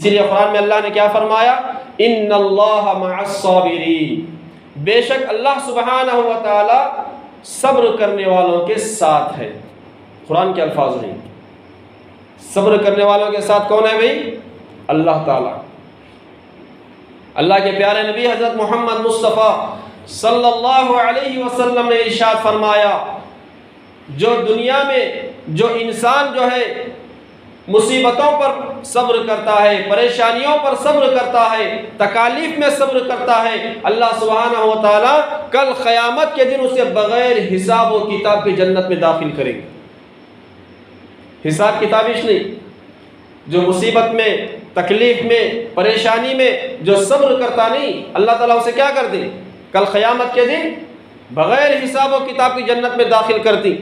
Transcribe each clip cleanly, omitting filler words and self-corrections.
اسی لیے قرآن میں اللہ نے کیا فرمایا؟ ان اللہ مع الصابرین، بے شک اللہ سبحانہ و تعالی صبر کرنے والوں کے ساتھ ہے۔ قرآن کے الفاظ نہیں، صبر کرنے والوں کے ساتھ کون ہے بھائی؟ اللہ تعالیٰ۔ اللہ کے پیارے نبی حضرت محمد مصطفیٰ صلی اللہ علیہ وسلم نے ارشاد فرمایا، جو دنیا میں جو انسان جو ہے مصیبتوں پر صبر کرتا ہے، پریشانیوں پر صبر کرتا ہے، تکالیف میں صبر کرتا ہے، اللہ سبحانہ و تعالیٰ کل قیامت کے دن اسے بغیر حساب و کتاب کی جنت میں داخل کرے گا۔ حساب کتابش نہیں، جو مصیبت میں، تکلیف میں، پریشانی میں جو صبر کرتا نہیں، اللہ تعالیٰ اسے کیا کر دے؟ کل قیامت کے دن بغیر حساب و کتاب کی جنت میں داخل کرتی۔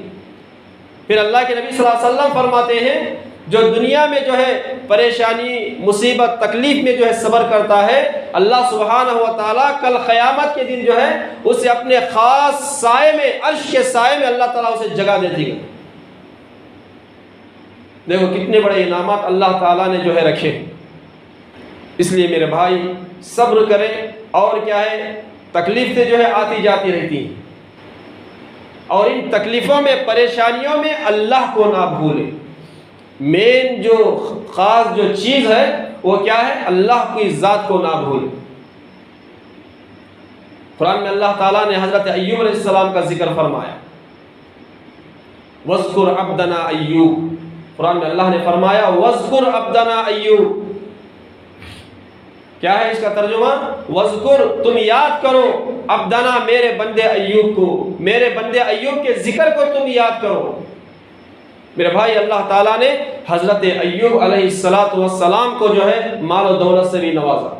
پھر اللہ کے نبی صلی اللہ علیہ وسلم فرماتے ہیں، جو دنیا میں جو ہے پریشانی، مصیبت، تکلیف میں جو ہے صبر کرتا ہے، اللہ سبحانہ و تعالیٰ کل قیامت کے دن جو ہے اسے اپنے خاص سائے میں، عرش کے سائے میں اللہ تعالیٰ اسے جگہ دیتی ہے۔ دیکھو کتنے بڑے انعامات اللہ تعالیٰ نے جو ہے رکھے۔ اس لیے میرے بھائی صبر کریں، اور کیا ہے، تکلیفیں جو ہے آتی جاتی رہتی ہیں، اور ان تکلیفوں میں، پریشانیوں میں اللہ کو نہ بھولیں۔ مین جو خاص جو چیز ہے وہ کیا ہے؟ اللہ کی ذات کو نہ بھولیں۔ قرآن میں اللہ تعالیٰ نے حضرت ایوب علیہ السلام کا ذکر فرمایا، وَاذْكُرْ عَبْدَنَا ایوب۔ قرآن میں اللہ نے فرمایا وَاذْكُرْ عَبْدَنَا ایوب۔ کیا ہے اس کا ترجمہ؟ وَاذْكُرْ، تم یاد کرو، عبدنا، میرے بندے ایوب کو، میرے بندے ایوب کے ذکر کو تم یاد کرو۔ میرے بھائی اللہ تعالیٰ نے حضرت ایوب علیہ السلام کو جو ہے مال و دولت سے بھی نوازا۔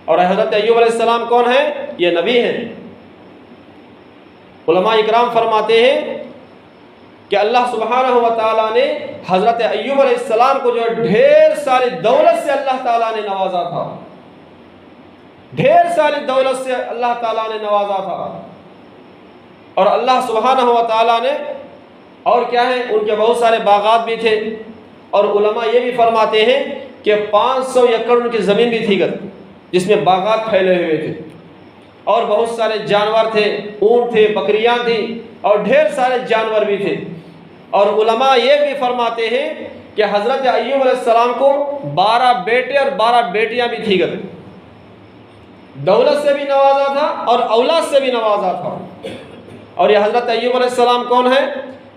اور حضرت ایوب علیہ السلام کون ہیں؟ یہ نبی ہیں۔ علماء اکرام فرماتے ہیں کہ اللہ سبحانہ و تعالیٰ نے حضرت ایوب علیہ السلام کو جو ڈھیر ساری دولت سے اللہ تعالیٰ نے نوازا تھا، ڈھیر ساری دولت سے اللہ تعالیٰ نے نوازا تھا۔ اور اللہ سبحانہ و تعالیٰ نے، اور کیا ہے، ان کے بہت سارے باغات بھی تھے، اور علماء یہ بھی فرماتے ہیں کہ 500 ایکڑ ان کی زمین بھی تھی جس میں باغات پھیلے ہوئے تھے، اور بہت سارے جانور تھے، اونٹ تھے، بکریاں تھیں، اور ڈھیر سارے جانور بھی تھے۔ اور علماء یہ بھی فرماتے ہیں کہ حضرت ایوب علیہ السلام کو 12 بیٹے اور 12 بیٹیاں بھی تھی، دولت سے بھی نوازا تھا اور اولاد سے بھی نوازا تھا۔ اور یہ حضرت ایوب علیہ السلام کون ہے؟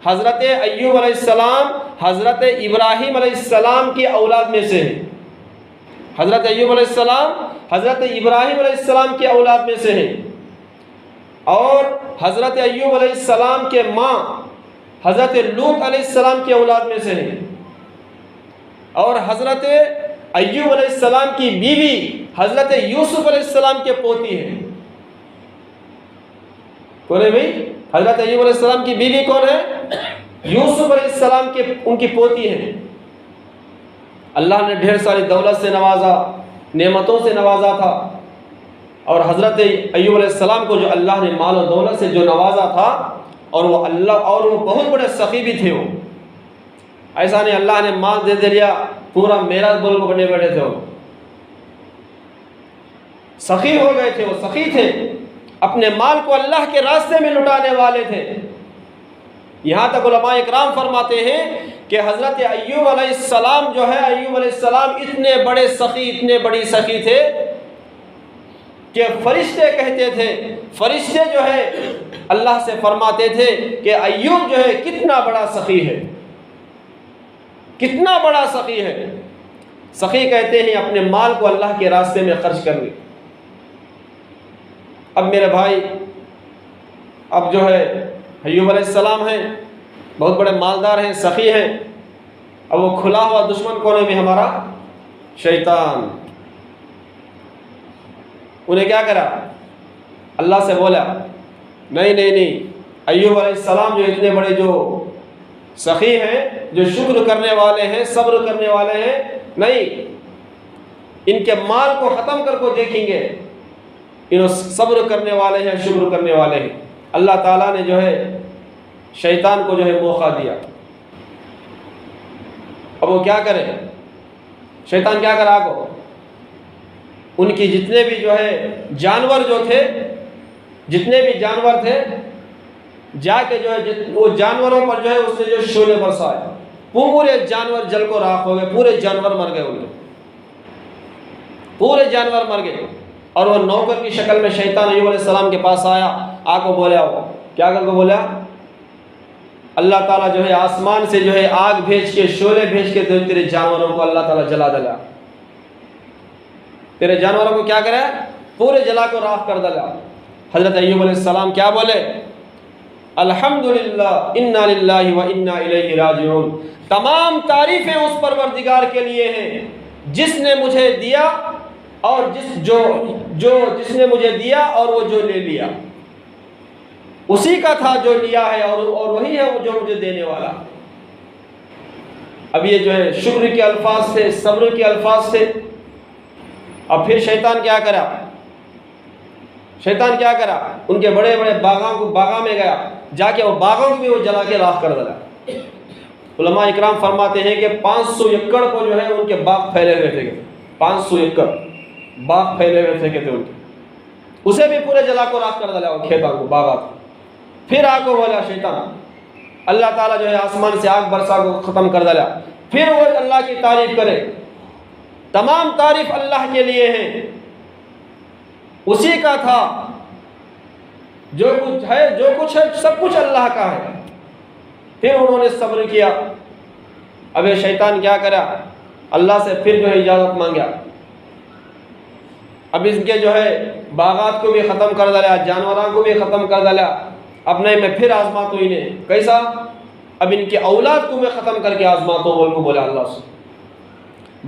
حضرت ایوب علیہ السلام حضرت ابراہیم علیہ السلام کی اولاد میں سے ہیں۔ حضرت ایوب علیہ السلام حضرت ابراہیم علیہ السلام کی اولاد میں سے ہیں، اور حضرت ایوب علیہ السلام کے ماں حضرت لوط علیہ السلام کی اولاد میں سے ہیں، اور حضرت ایوب علیہ السلام کی بیوی حضرت یوسف علیہ السلام کے پوتی ہیں۔ کون ہے بھائی؟ حضرت ایوب علیہ السلام کی بیوی کون ہے؟ یوسف علیہ السلام کے، ان کی پوتی ہیں۔ اللہ نے ڈھیر ساری دولت سے نوازا، نعمتوں سے نوازا تھا، اور حضرت ایوب علیہ السلام کو جو اللہ نے مال و دولت سے جو نوازا تھا، اور وہ بہت بڑے سخی بھی تھے۔ وہ ایسا نہیں اللہ نے مال دے دیا پورا میراث بول کو بنے بیٹھے تھے، وہ سخی ہو گئے تھے، وہ سخی تھے، اپنے مال کو اللہ کے راستے میں لٹانے والے تھے۔ یہاں تک علماء اکرام فرماتے ہیں کہ حضرت ایوب علیہ السلام جو ہے، ایوب علیہ السلام اتنے بڑے سخی، اتنے بڑی سخی تھے کہ فرشتے کہتے تھے، فرشتے جو ہے اللہ سے فرماتے تھے کہ ایوب جو ہے کتنا بڑا سخی ہے، کتنا بڑا سخی ہے۔ سخی کہتے ہیں اپنے مال کو اللہ کے راستے میں خرچ کرنے۔ اب میرے بھائی، اب جو ہے ایوب علیہ السلام ہیں، بہت بڑے مالدار ہیں، سخی ہیں، اب وہ کھلا ہوا دشمن کون ہے بھی؟ ہمارا شیطان۔ انہیں کیا کرا؟ اللہ سے بولا نہیں نہیں نہیں، ایوب علیہ السلام جو اتنے بڑے جو سخی ہیں، جو شکر کرنے والے ہیں، صبر کرنے والے ہیں، نہیں، ان کے مال کو ختم کر کو دیکھیں گے، انہوں صبر کرنے والے ہیں، شکر کرنے والے ہیں۔ اللہ تعالیٰ نے جو ہے شیطان کو جو ہے موقع دیا۔ اب وہ کیا کرے؟ شیطان کیا کرا کو ان کی جتنے بھی جو ہے جانور جو تھے، جتنے بھی جانور تھے، جا کے جو ہے وہ جانوروں پر جو ہے اس نے جو شعلے برسائے، پورے جانور جل کو راکھ ہو گئے، پورے جانور مر گئے، ان کے پورے جانور مر گئے۔ اور وہ نوکر کی شکل میں شیطان ایوب علیہ السلام کے پاس آیا، آ کو بولا، وہ کیا کر کو بولا، اللہ تعالیٰ جو ہے آسمان سے جو ہے آگ بھیج کے، شعلے بھیج کے تیرے جانوروں کو اللہ تعالیٰ جلا دلا، تیرے جانوروں کو کیا کرے، پورے جلا کو راکھ کر دلا۔ حضرت ایوب علیہ السلام کیا بولے، الحمدللہ انا للہ و انا الیہ راجعون، تمام تعریفیں اس پروردگار کے لیے ہیں جس نے مجھے دیا اور جس نے مجھے دیا اور وہ جو لے لیا، اسی کا تھا جو لیا ہے اور وہی ہے جو مجھے دینے والا۔ اب یہ جو ہے شکر کے الفاظ تھے، صبر کے الفاظ تھے۔ اب پھر شیطان کیا کرا، شیطان کیا کرا، ان کے بڑے بڑے باغاں میں گیا، جا کے وہ باغوں کو بھی وہ جلا کے راکھ کر دلا۔ علماء اکرام فرماتے ہیں کہ 500 ایکڑ کو جو ہے ان کے باغ پھیلے ہوئے تھے، 500 ایکڑ باغ پھیلے ہوئے تھے کہتے ان کے، اسے بھی پورے جلا کو راکھ کر دلا، وہ کھیتوں کو، باغات۔ پھر آگ کو بولا شیطان، اللہ تعالیٰ جو ہے آسمان سے آگ برسا کو ختم کر دلا۔ پھر وہ اللہ کی تعریف کرے، تمام تعریف اللہ کے لیے ہے، اسی کا تھا، جو کچھ ہے سب کچھ اللہ کا ہے۔ پھر انہوں نے صبر کیا۔ اب یہ شیطان کیا کرا، اللہ سے پھر جو ہے اجازت مانگا، اب اس کے جو ہے باغات کو بھی ختم کر دلا، جانوروں کو بھی ختم کر دلا، اپنے میں پھر آزماتو انہیں کیسا، اب ان کے اولاد کو میں ختم کر کے آزماتو بول کو بولا اللہ سے۔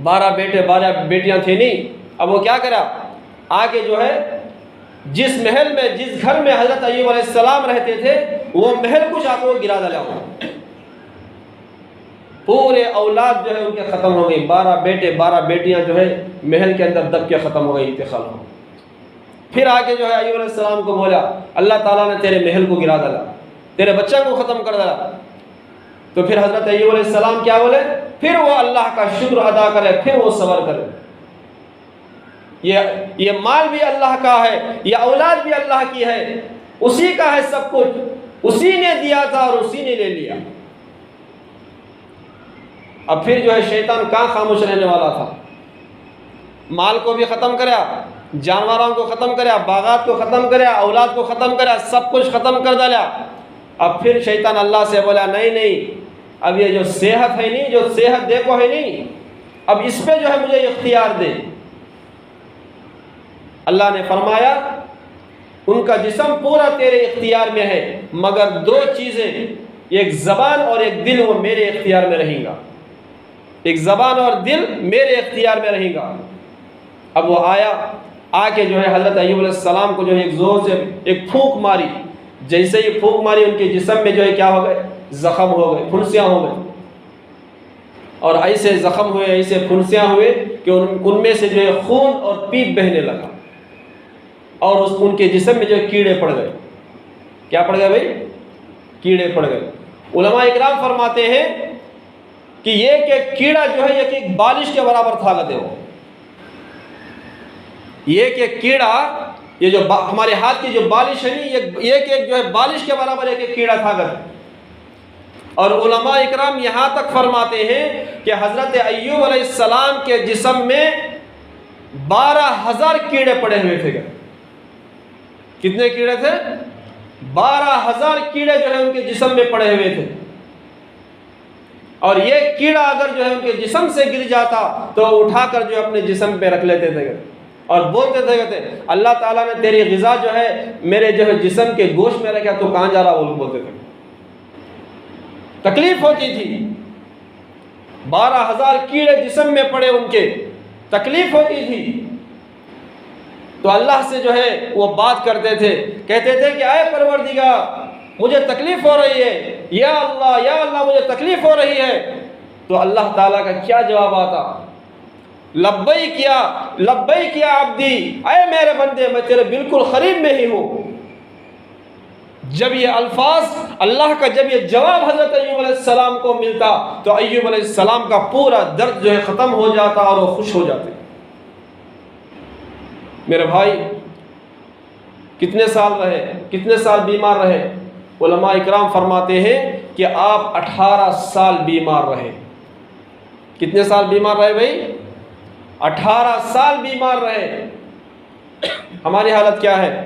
12 بیٹے 12 بیٹیاں تھیں نہیں، اب وہ کیا کرا، آگے جو ہے جس محل میں، جس گھر میں حضرت ایوب علیہ السلام رہتے تھے، وہ محل کچھ آ کو گرا ڈالا، پورے اولاد جو ہے ان کے ختم ہو گئی، 12 بیٹے 12 بیٹیاں جو ہے محل کے اندر دب کے ختم ہو گئی، انتقال ہو۔ پھر آگے جو ہے ایوب علیہ السلام کو بولا، اللہ تعالیٰ نے تیرے محل کو گرا ڈالا، تیرے بچہ کو ختم کر ڈالا۔ تو پھر حضرت ایوب علیہ السلام کیا بولے، پھر وہ اللہ کا شکر ادا کرے، پھر وہ صبر کرے۔ یہ مال بھی اللہ کا ہے، یہ اولاد بھی اللہ کی ہے، اسی کا ہے سب کچھ، اسی نے دیا تھا اور اسی نے لے لیا۔ اب پھر جو ہے شیطان کہاں خاموش رہنے والا تھا، مال کو بھی ختم کریا، جانوروں کو ختم کریا، باغات کو ختم کریا، اولاد کو ختم کریا، سب کچھ ختم کر ڈالا۔ اب پھر شیطان اللہ سے بولا، نہیں، اب یہ جو صحت ہے نہیں، جو صحت دیکھو ہے نہیں، اب اس پہ جو ہے مجھے اختیار دے۔ اللہ نے فرمایا، ان کا جسم پورا تیرے اختیار میں ہے، مگر 2 چیزیں، ایک زبان اور ایک دل، وہ میرے اختیار میں رہیں گا، ایک زبان اور دل میرے اختیار میں رہیں گا۔ اب وہ آیا، آ کے جو ہے حضرت ایوب علیہ السلام کو جو ہے ایک زور سے ایک پھونک ماری، جیسے ہی پھونک ماری ان کے جسم میں جو ہے کیا ہو گئے، زخم ہو گئے، پھنسیاں ہو گئے، اور ایسے زخم ہوئے، ایسے پھنسیاں ہوئے کہ ان میں سے جو ہے خون اور پیپ بہنے لگا، اور ان کے جسم میں جو ہے کیڑے پڑ گئے۔ کیا پڑ گئے بھائی، کیڑے پڑ گئے۔ علماء اکرام فرماتے ہیں کہ یہ کہ کیڑا جو ہے ایک بالش کے برابر تھا، کہتے ہو، یہ کہ کیڑا، یہ جو ہمارے ہاتھ کی جو بالش ہے نہیں، ایک جو ہے بالش کے برابر ایک کیڑا تھا کہتے۔ اور علماء اکرام یہاں تک فرماتے ہیں کہ حضرت ایوب علیہ السلام کے جسم میں 12,000 کیڑے پڑے ہوئے تھے۔ کتنے کیڑے تھے، 12,000 کیڑے جو ہے ان کے جسم میں پڑے ہوئے تھے، اور یہ کیڑا اگر جو ہے ان کے جسم سے گر جاتا تو اٹھا کر جو اپنے جسم پہ رکھ لیتے تھے، اور بولتے تھے، کہتے اللہ تعالیٰ نے تیری غذا جو ہے میرے جو ہے جسم کے گوشت میں رکھا، تو کہاں جا رہا، وہ بولتے تھے۔ تکلیف ہوتی تھی، 12,000 کیڑے جسم میں پڑے، ان کے تکلیف ہوتی تھی، تو اللہ سے جو ہے وہ بات کرتے تھے، کہتے تھے کہ اے پروردگار مجھے تکلیف ہو رہی ہے، یا اللہ مجھے تکلیف ہو رہی ہے۔ تو اللہ تعالیٰ کا کیا جواب آتا، لبیک یا عبدی، اے میرے بندے میں تیرے بالکل قریب میں ہی ہوں، جب یہ الفاظ اللہ کا جب یہ جواب حضرت ایوب علیہ السلام کو ملتا تو ایوب علیہ السلام کا پورا درد جو ہے ختم ہو جاتا اور وہ خوش ہو جاتے۔ میرے بھائی کتنے سال رہے، کتنے سال بیمار رہے؟ علماء اکرام فرماتے ہیں کہ آپ 18 سال بیمار رہے۔ کتنے سال بیمار رہے بھائی؟ 18 سال بیمار رہے۔ ہماری حالت کیا ہے؟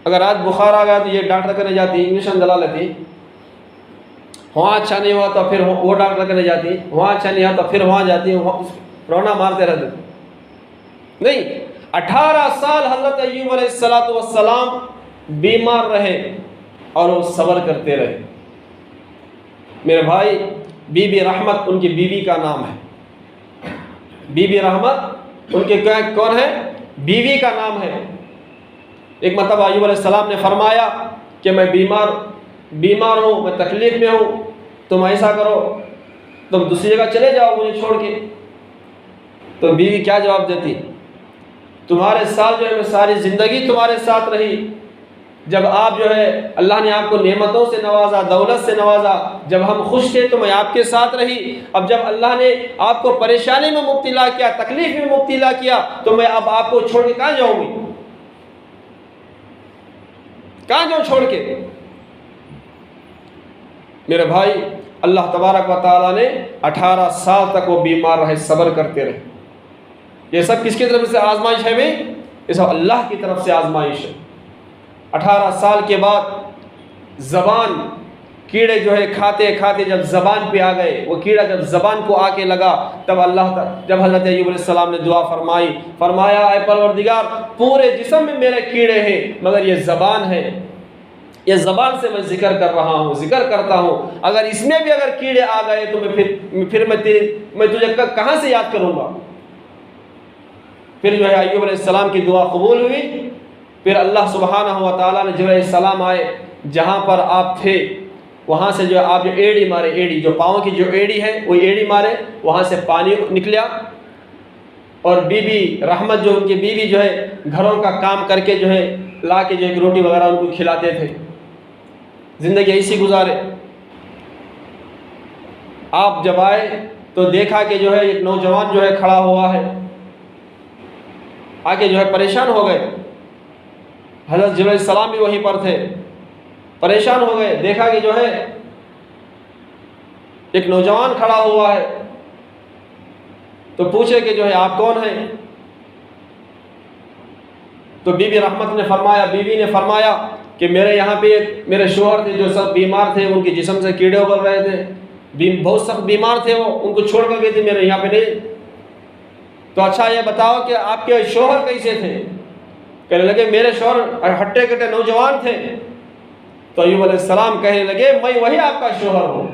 اگر آج بخار آ گیا تو یہ ڈاکٹر کرنے جاتی، انجیکشن دلا لیتی، وہاں اچھا نہیں ہوا تو پھر وہ ڈاکٹر کرنے جاتی، وہاں اچھا نہیں ہوا تو پھر وہاں جاتی، رونا مارتے رہتے۔ نہیں، 18 سال حضرت ایوب علیہ السلام بیمار رہے اور وہ صبر کرتے رہے۔ میرے بھائی بی بی رحمت ان کی بیوی کا نام ہے۔ بی بی رحمت ان کے کون ہے؟ بیوی کا نام ہے۔ ایک مرتبہ ایوب علیہ السلام نے فرمایا کہ میں بیمار ہوں، میں تکلیف میں ہوں، تم ایسا کرو، تم دوسری جگہ چلے جاؤ مجھے چھوڑ کے۔ تو بیوی کیا جواب دیتی؟ تمہارے ساتھ جو ہے میں ساری زندگی تمہارے ساتھ رہی، جب آپ جو ہے اللہ نے آپ کو نعمتوں سے نوازا، دولت سے نوازا، جب ہم خوش تھے تو میں آپ کے ساتھ رہی، اب جب اللہ نے آپ کو پریشانی میں مبتلا کیا، تکلیف میں مبتلا کیا، تو میں اب آپ کو چھوڑ کے کہاں جاؤں گی؟ کہاں جاؤں چھوڑ کے؟ میرے بھائی اللہ تبارک و تعالیٰ نے 18 سال تک وہ بیمار رہے، صبر کرتے رہے۔ یہ سب کس کی طرف سے آزمائش ہے بھائی؟ یہ سب اللہ کی طرف سے آزمائش ہے۔ 18 سال کے بعد زبان، کیڑے جو ہے کھاتے کھاتے جب زبان پہ آ گئے، وہ کیڑا جب زبان کو آ کے لگا، تب جب حضرت ایوب علیہ السلام نے دعا فرمائی، فرمایا اے پروردگار پورے جسم میں میرے کیڑے ہیں مگر یہ زبان ہے، یہ زبان سے میں ذکر کر رہا ہوں، ذکر کرتا ہوں، اگر اس میں بھی اگر کیڑے آ گئے تو میں تجھے کہاں سے یاد کروں گا؟ پھر جو ہے ایوب علیہ السلام کی دعا قبول ہوئی۔ پھر اللہ سبحانہ و تعالیٰ نے جبرائیل السلام آئے، جہاں پر آپ تھے وہاں سے جو آپ جو ایڑی مارے، ایڑی جو پاؤں کی جو ایڑی ہے وہ ایڑی مارے، وہاں سے پانی نکلا، اور بی بی رحمت جو ان کی بیوی جو ہے گھروں کا کام کر کے جو ہے لا کے جو ہے روٹی وغیرہ ان کو کھلاتے تھے، زندگی ایسی گزارے۔ آپ جب آئے تو دیکھا کہ جو ہے ایک نوجوان جو ہے کھڑا ہوا ہے، آگے جو ہے پریشان ہو گئے۔ حضرت جبرائیل السلام بھی وہیں پر تھے، پریشان ہو گئے، دیکھا کہ جو ہے ایک نوجوان کھڑا ہوا ہے، تو پوچھے کہ جو ہے آپ کون ہیں؟ تو بی بی رحمت نے فرمایا، بیوی نے فرمایا کہ میرے یہاں پہ میرے شوہر تھے جو سب بیمار تھے، ان کے جسم سے کیڑے ابل رہے تھے، بہت سخت بیمار تھے، وہ ان کو چھوڑ کر گئے تھے، میرے یہاں پہ نہیں۔ تو اچھا یہ بتاؤ کہ آپ کے شوہر کیسے تھے؟ کہنے لگے میرے شوہر ہٹے کٹے نوجوان تھے۔ تو ایوب علیہ السلام کہنے لگے میں وہی آپ کا شوہر ہوں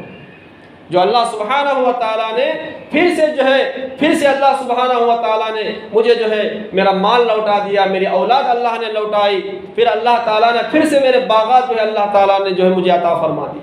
جو اللہ سبحانہ و تعالیٰ نے پھر سے اللہ سبحانہ و تعالیٰ نے مجھے جو ہے میرا مال لوٹا دیا، میری اولاد اللہ نے لوٹائی، پھر اللہ تعالیٰ نے پھر سے میرے باغات جو ہے اللہ تعالیٰ نے جو ہے مجھے عطا فرما دی۔